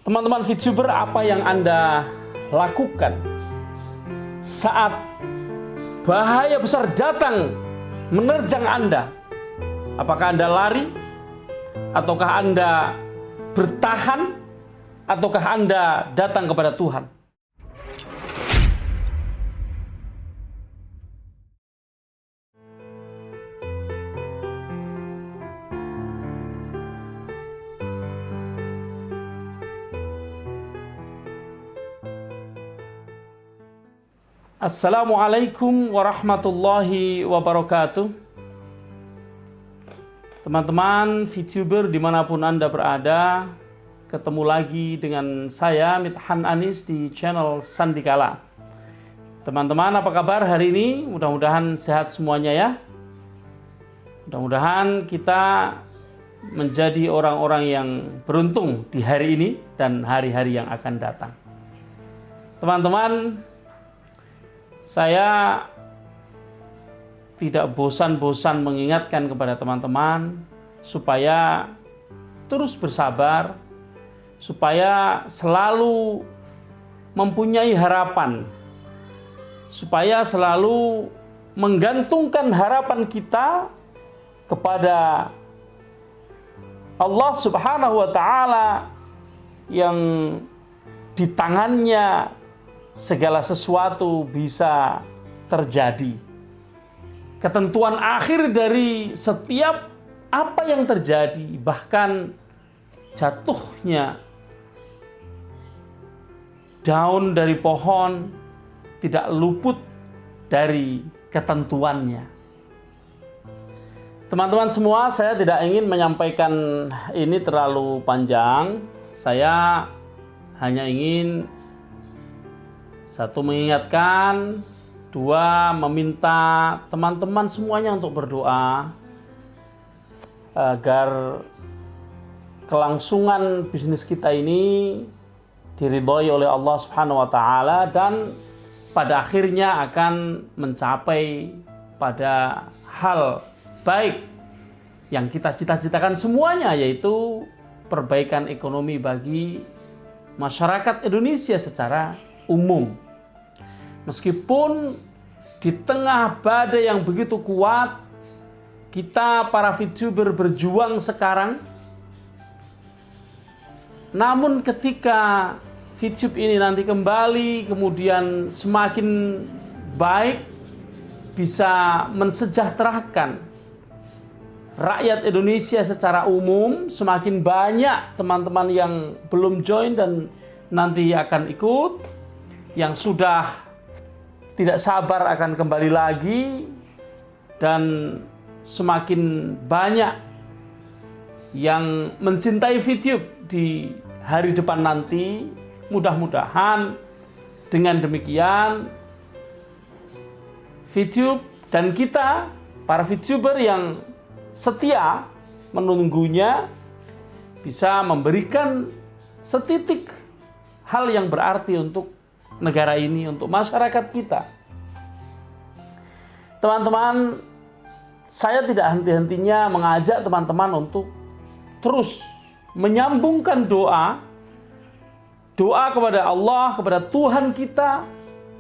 Teman-teman VTuber, apa yang Anda lakukan saat bahaya besar datang menerjang Anda? Apakah Anda lari? Ataukah Anda bertahan? Ataukah Anda datang kepada Tuhan? Assalamualaikum warahmatullahi wabarakatuh. Teman-teman VTuber dimanapun Anda berada, ketemu lagi dengan saya Mithan Anis di channel Sandikala. Teman-teman, apa kabar hari ini? Mudah-mudahan sehat semuanya ya. Mudah-mudahan kita menjadi orang-orang yang beruntung di hari ini dan hari-hari yang akan datang. Teman-teman, saya tidak bosan-bosan mengingatkan kepada teman-teman supaya terus bersabar, supaya selalu mempunyai harapan, supaya selalu menggantungkan harapan kita kepada Allah Subhanahu wa Ta'ala yang di tangannya segala sesuatu bisa terjadi. Ketentuan akhir dari setiap apa yang terjadi, bahkan jatuhnya daun dari pohon, tidak luput dari ketentuannya. Teman-teman semua, saya tidak ingin menyampaikan ini terlalu panjang. Saya hanya ingin satu, mengingatkan. Dua, meminta teman-teman semuanya untuk berdoa agar kelangsungan bisnis kita ini diridhoi oleh Allah Subhanahu wa Ta'ala dan pada akhirnya akan mencapai pada hal baik yang kita cita-citakan semuanya, yaitu perbaikan ekonomi bagi masyarakat Indonesia secara umum. Meskipun di tengah badai yang begitu kuat, kita para VTuber berjuang sekarang. Namun ketika VTube ini nanti kembali, kemudian semakin baik, bisa mensejahterakan rakyat Indonesia secara umum, semakin banyak teman-teman yang belum join dan nanti akan ikut, yang sudah tidak sabar akan kembali lagi, dan semakin banyak yang mencintai VTube di hari depan nanti. Mudah-mudahan dengan demikian VTube dan kita para VTuber yang setia menunggunya bisa memberikan setitik hal yang berarti untuk negara ini, untuk masyarakat kita. Teman-teman, saya tidak henti-hentinya mengajak teman-teman untuk terus menyambungkan doa kepada Allah, kepada Tuhan kita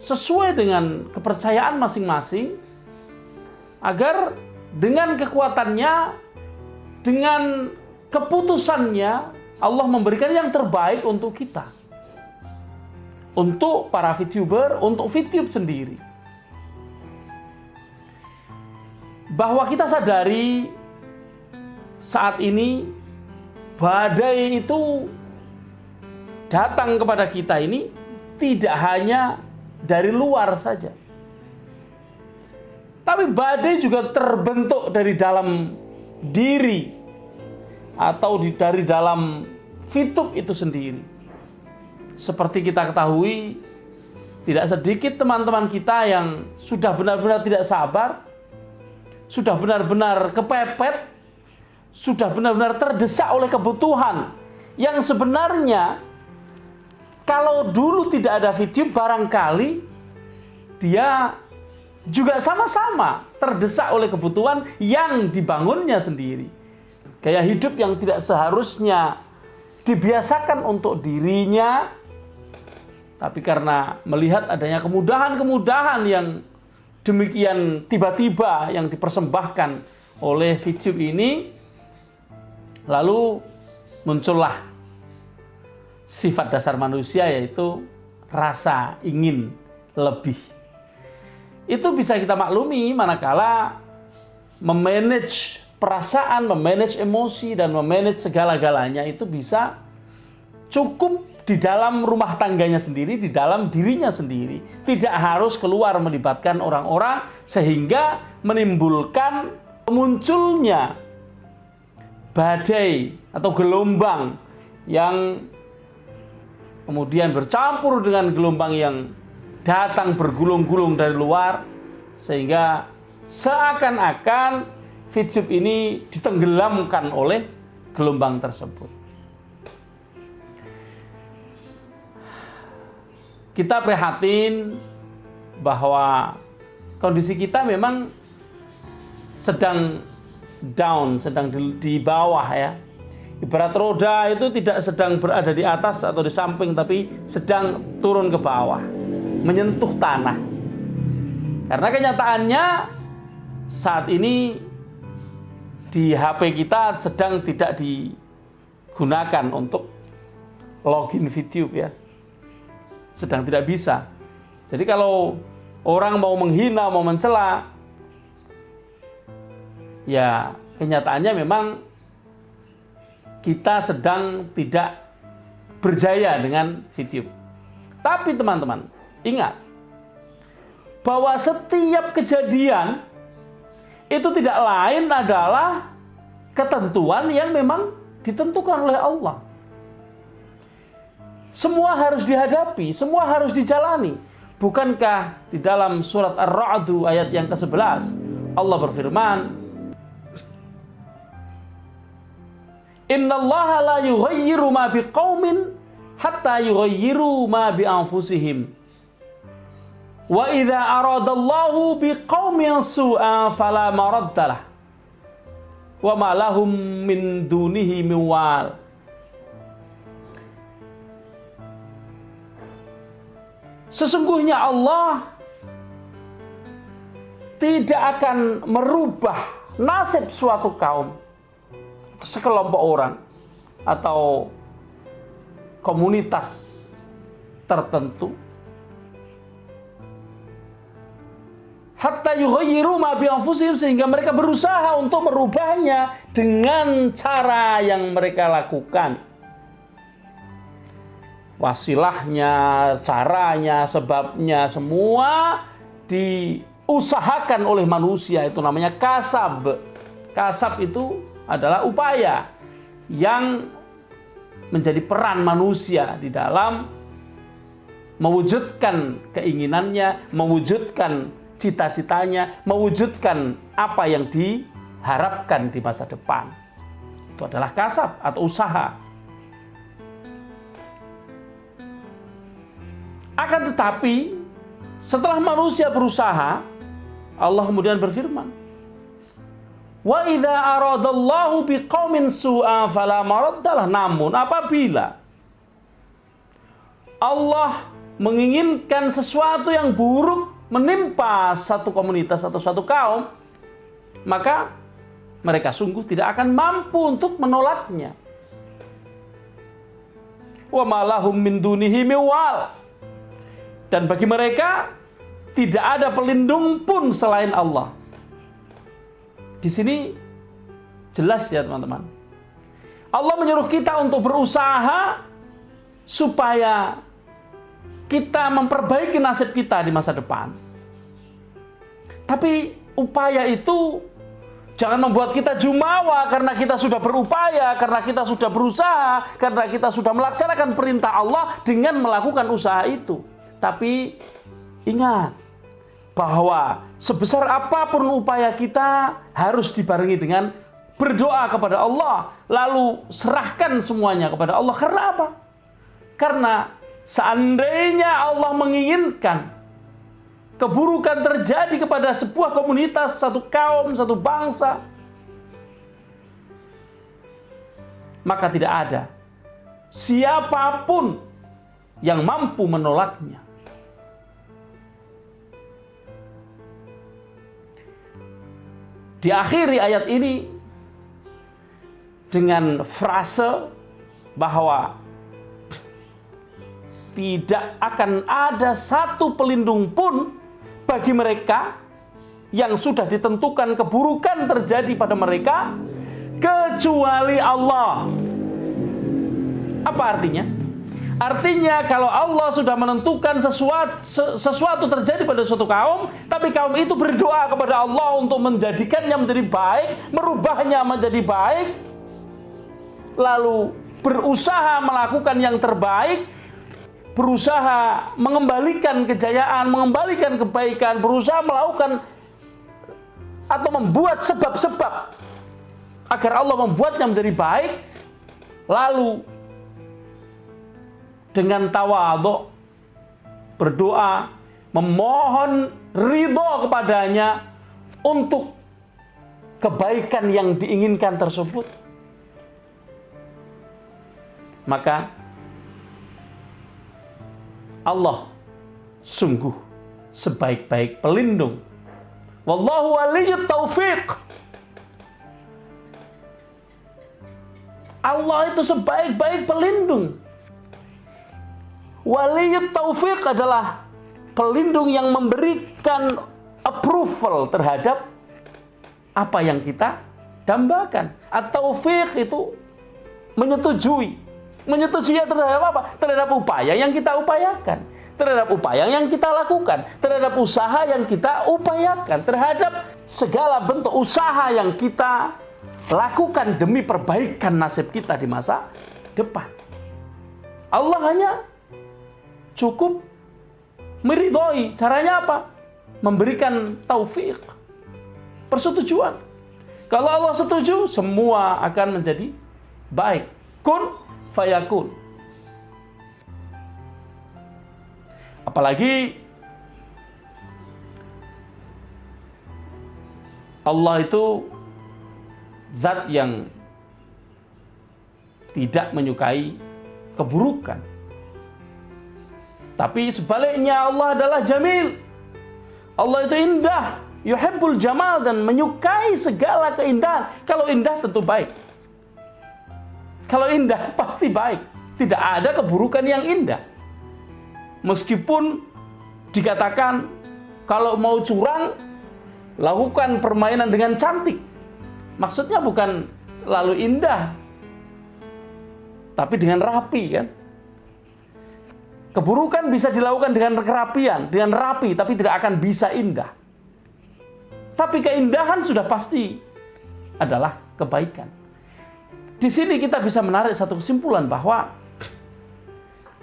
sesuai dengan kepercayaan masing-masing, agar dengan kekuatannya, dengan keputusannya, Allah memberikan yang terbaik untuk kita, untuk para VTuber, untuk VTube sendiri. Bahwa kita sadari saat ini badai itu datang kepada kita ini tidak hanya dari luar saja, tapi badai juga terbentuk dari dalam diri atau dari dalam VTube itu sendiri. Seperti kita ketahui, tidak sedikit teman-teman kita yang sudah benar-benar tidak sabar, sudah benar-benar kepepet, sudah benar-benar terdesak oleh kebutuhan yang sebenarnya kalau dulu tidak ada VTube, barangkali dia juga sama-sama terdesak oleh kebutuhan yang dibangunnya sendiri. Gaya hidup yang tidak seharusnya dibiasakan untuk dirinya, tapi karena melihat adanya kemudahan-kemudahan yang demikian tiba-tiba yang dipersembahkan oleh video ini, lalu muncullah sifat dasar manusia, yaitu rasa ingin lebih. Itu bisa kita maklumi manakala memanage perasaan, memanage emosi, dan memanage segala-galanya itu bisa cukup di dalam rumah tangganya sendiri, di dalam dirinya sendiri. Tidak harus keluar melibatkan orang-orang sehingga menimbulkan munculnya badai atau gelombang yang kemudian bercampur dengan gelombang yang datang bergulung-gulung dari luar, sehingga seakan-akan video ini ditenggelamkan oleh gelombang tersebut. Kita prihatin bahwa kondisi kita memang sedang down, sedang di bawah ya. Ibarat roda itu tidak sedang berada di atas atau di samping, tapi sedang turun ke bawah, menyentuh tanah. Karena kenyataannya saat ini di HP kita sedang tidak digunakan untuk login video ya. Sedang tidak bisa. Jadi kalau orang mau menghina, mau mencela, ya kenyataannya memang kita sedang tidak berjaya dengan video. Tapi teman-teman, ingat bahwa setiap kejadian itu tidak lain adalah ketentuan yang memang ditentukan oleh Allah. Semua harus dihadapi, semua harus dijalani. Bukankah di dalam surat Ar-Ra'd ayat yang ke-11 Allah berfirman, "Innallaha la yughayyiru ma biqaumin hatta yughayyiru ma bi anfusihim. Wa idza aradallahu biqaumin su'an fala maraddalah. Wa ma lahum min dunihi min wal." Sesungguhnya Allah tidak akan merubah nasib suatu kaum, sekelompok orang, atau komunitas tertentu, hatta yughayyiru ma bi anfusihim, sehingga mereka berusaha untuk merubahnya dengan cara yang mereka lakukan. Wasilahnya, caranya, sebabnya, semua diusahakan oleh manusia. Itu namanya kasab. Kasab itu adalah upaya yang menjadi peran manusia di dalam mewujudkan keinginannya, mewujudkan cita-citanya, mewujudkan apa yang diharapkan di masa depan. Itu adalah kasab atau usaha. Akan tetapi setelah manusia berusaha, Allah kemudian berfirman, "Wa idza aradallahu biqaumin su'a fala maraddalah." Namun apabila Allah menginginkan sesuatu yang buruk menimpa satu komunitas atau satu kaum, maka mereka sungguh tidak akan mampu untuk menolaknya. Wa ma lahum min dunihi min wal. Dan bagi mereka tidak ada pelindung pun selain Allah. Di sini jelas ya teman-teman. Allah menyuruh kita untuk berusaha supaya kita memperbaiki nasib kita di masa depan. Tapi upaya itu jangan membuat kita jumawa karena kita sudah berupaya, karena kita sudah berusaha, karena kita sudah melaksanakan perintah Allah dengan melakukan usaha itu. Tapi ingat bahwa sebesar apapun upaya kita harus dibarengi dengan berdoa kepada Allah, lalu serahkan semuanya kepada Allah. Karena apa? Karena seandainya Allah menginginkan keburukan terjadi kepada sebuah komunitas, satu kaum, satu bangsa, maka tidak ada siapapun yang mampu menolaknya. Diakhiri ayat ini dengan frase bahwa tidak akan ada satu pelindung pun bagi mereka yang sudah ditentukan keburukan terjadi pada mereka kecuali Allah. Apa artinya? Artinya kalau Allah sudah menentukan sesuatu terjadi pada suatu kaum, tapi kaum itu berdoa kepada Allah untuk menjadikannya menjadi baik, merubahnya menjadi baik, lalu berusaha melakukan yang terbaik, berusaha mengembalikan kejayaan, mengembalikan kebaikan, berusaha melakukan atau membuat sebab-sebab agar Allah membuatnya menjadi baik, lalu dengan tawadhu berdoa, memohon ridho kepadanya untuk kebaikan yang diinginkan tersebut, maka Allah sungguh sebaik-baik pelindung. Wallahu waliyyut taufiq. Allah itu sebaik-baik pelindung. Waliyyut taufiq adalah pelindung yang memberikan approval terhadap apa yang kita dambakan. At-taufiq itu menyetujui. Menyetujui terhadap apa? Terhadap upaya yang kita upayakan, terhadap upaya yang kita lakukan, terhadap usaha yang kita upayakan, terhadap segala bentuk usaha yang kita lakukan demi perbaikan nasib kita di masa depan. Allah hanya cukup meridhoi. Caranya apa? Memberikan taufik, persetujuan. Kalau Allah setuju, semua akan menjadi baik. Kun fayakun. Apalagi Allah itu zat yang tidak menyukai keburukan. Tapi sebaliknya Allah adalah jamil. Allah itu indah, yuhibbul jamal, dan menyukai segala keindahan. Kalau indah tentu baik. Kalau indah pasti baik. Tidak ada keburukan yang indah. Meskipun dikatakan kalau mau curang, lakukan permainan dengan cantik. Maksudnya bukan lalu indah, tapi dengan rapi, kan? Keburukan bisa dilakukan dengan kerapian, dengan rapi, tapi tidak akan bisa indah. Tapi keindahan sudah pasti adalah kebaikan. Di sini kita bisa menarik satu kesimpulan bahwa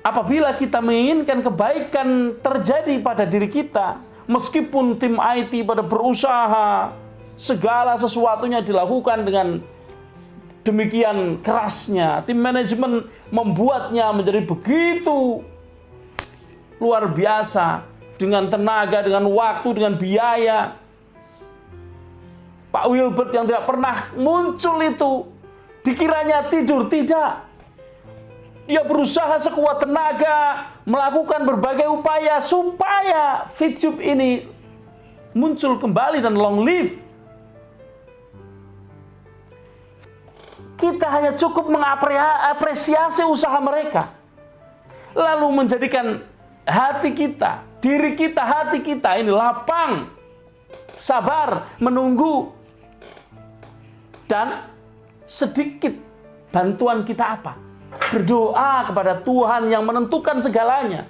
apabila kita menginginkan kebaikan terjadi pada diri kita, meskipun tim IT pada berusaha, segala sesuatunya dilakukan dengan demikian kerasnya, tim manajemen membuatnya menjadi begitu luar biasa, dengan tenaga, dengan waktu, dengan biaya. Pak Wilbert yang tidak pernah muncul itu dikiranya tidur, tidak. Dia berusaha sekuat tenaga, melakukan berbagai upaya supaya VTube ini muncul kembali dan long live. Kita hanya cukup mengapresiasi usaha mereka, lalu menjadikan hati kita, diri kita, hati kita ini lapang, sabar, menunggu, dan sedikit bantuan kita apa? Berdoa kepada Tuhan yang menentukan segalanya.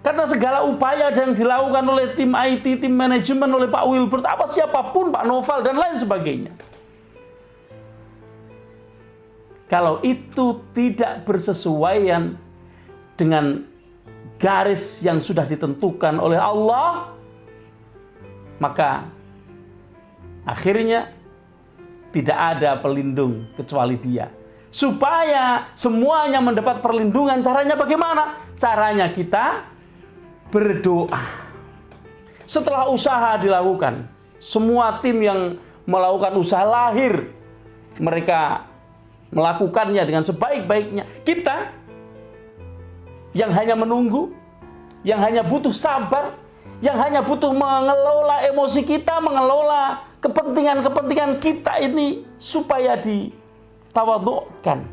Karena segala upaya yang dilakukan oleh tim IT, tim manajemen, oleh Pak Wilbert, apa siapapun, Pak Noval, dan lain sebagainya, kalau itu tidak bersesuaian dengan garis yang sudah ditentukan oleh Allah, maka akhirnya tidak ada pelindung kecuali Dia. Supaya semuanya mendapat perlindungan, caranya bagaimana? Caranya kita berdoa. Setelah usaha dilakukan, semua tim yang melakukan usaha lahir, mereka melakukannya dengan sebaik-baiknya. Kita yang hanya menunggu, yang hanya butuh sabar, yang hanya butuh mengelola emosi kita, mengelola kepentingan-kepentingan kita ini supaya ditawadhu'kan,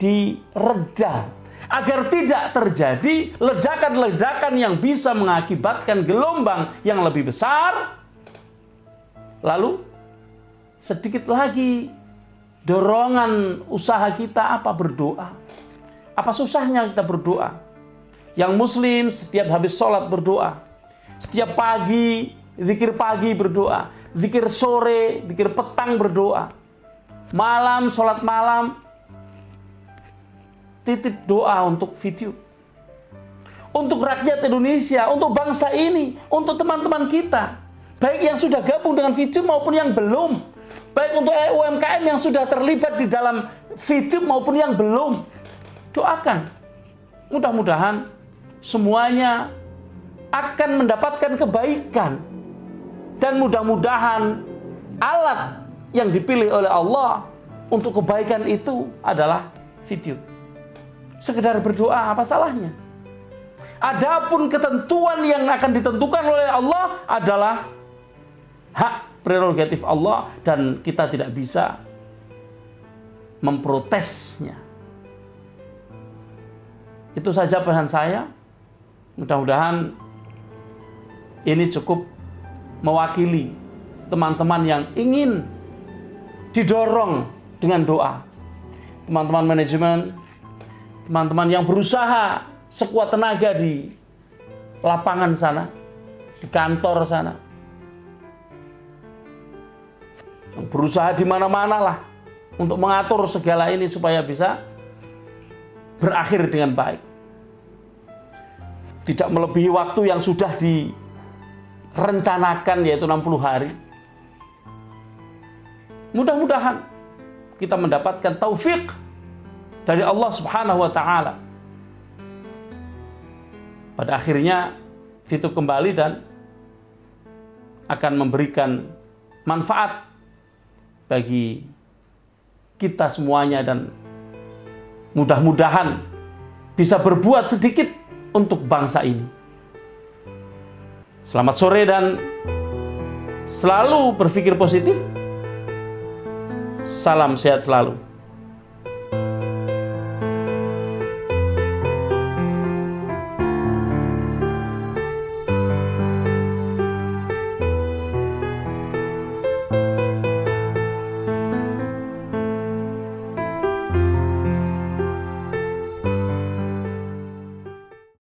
direda, agar tidak terjadi ledakan-ledakan yang bisa mengakibatkan gelombang yang lebih besar. Lalu sedikit lagi dorongan usaha kita apa? Berdoa. Apa susahnya kita berdoa? Yang muslim setiap habis sholat berdoa. Setiap pagi, zikir pagi berdoa. Zikir sore, zikir petang berdoa. Malam, sholat malam, titip doa untuk video. Untuk rakyat Indonesia, untuk bangsa ini, untuk teman-teman kita. Baik yang sudah gabung dengan video maupun yang belum. Baik untuk UMKM yang sudah terlibat di dalam video maupun yang belum. Doakan. Mudah-mudahan semuanya akan mendapatkan kebaikan. Dan mudah-mudahan alat yang dipilih oleh Allah untuk kebaikan itu adalah video. Sekedar berdoa, apa salahnya? Adapun ketentuan yang akan ditentukan oleh Allah adalah hak prerogatif Allah dan kita tidak bisa memprotesnya. Itu saja pesan saya. Mudah-mudahan ini cukup mewakili teman-teman yang ingin didorong dengan doa. Teman-teman manajemen, teman-teman yang berusaha sekuat tenaga di lapangan sana, di kantor sana, yang berusaha di mana-mana lah untuk mengatur segala ini supaya bisa berakhir dengan baik. Tidak melebihi waktu yang sudah direncanakan, yaitu 60 hari. Mudah-mudahan kita mendapatkan taufik dari Allah Subhanahu wa taala. Pada akhirnya video kembali dan akan memberikan manfaat bagi kita semuanya dan mudah-mudahan bisa berbuat sedikit untuk bangsa ini. Selamat sore dan selalu berpikir positif. Salam sehat selalu.